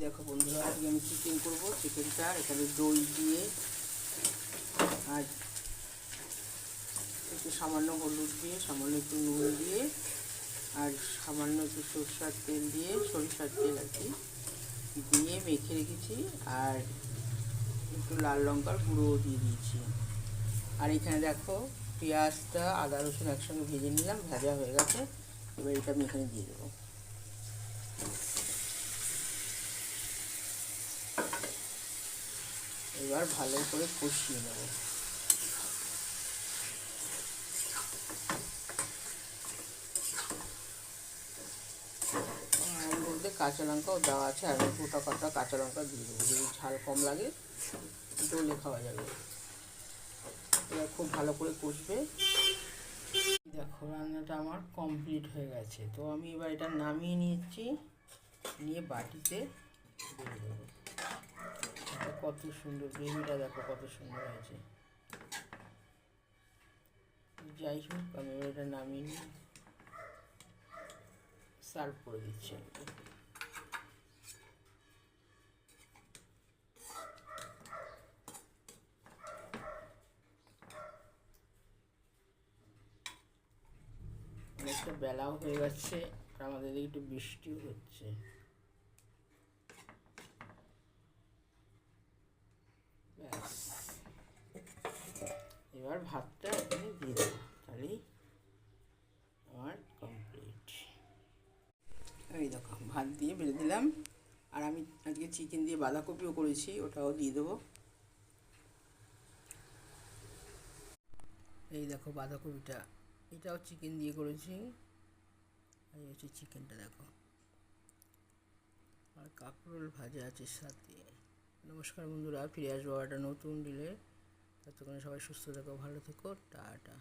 দেখো বন্ধুরা, আজকে আমি চিকেন করবো। চিকেনটা এখানে দই দিয়ে আর একটু সামান্য হলুদ দিয়ে, সামান্য একটু নুন দিয়ে আর সামান্য একটু সরষের তেল দিয়ে, সরিষার তেল আর কি দিয়ে মেখে রেখেছি। আর একটু লাল লঙ্কার গুঁড়োও দিয়ে দিয়েছি। আর এখানে দেখো পেঁয়াজটা আদা রসুন একসঙ্গে ভেজে নিলাম, ভাজা হয়ে গেছে। এবার এটা আমি এখানে দিয়ে দেবো। এবার ভালো করে কষিয়ে নেব। এর মধ্যে কাঁচা লঙ্কাও দেওয়া আছে, আর গোটা কাটা কাঁচা লঙ্কা দিয়ে দেবো। যদি ঝাল কম লাগে ডলে খাওয়া যাবে। এবার খুব ভালো করে কষবে। দেখো রান্নাটা আমার কমপ্লিট হয়ে গেছে। তো আমি এবার এটা নামিয়ে নিয়েছি, নিয়ে বাটিতে দিয়ে দেবো। কত সুন্দর গ্রেভিটা দেখো, কত সুন্দর হয়েছে। যাই হোক, আমি এবার এটা নামিয়ে নিয়ে সার্ভ করে দিচ্ছি। অনেকটা বেলাও হয়ে যাচ্ছে, আর আমাদের একটু বৃষ্টিও হচ্ছে। ব্যাস, এবার ভাতটা এখানে দিয়ে দেবো, তাহলেই আমার কমপ্লিট। এই দেখো ভাত দিয়ে বেড়ে দিলাম। আর আমি আজকে চিকেন দিয়ে বাঁধাকপিও করেছি, ওটাও দিয়ে দেবো। এই দেখো বাঁধাকপিটা, এটাও চিকেন দিয়ে করেছি। এই হচ্ছে চিকেনটা দেখো, আর কাঁকরোল ভাজা আছে সাথে। নমস্কার বন্ধুরা, ফিরে আসবো একটা নতুন ডিলে। ততক্ষণে সবাই সুস্থ থেকো, ভালো থেকো, টাটা।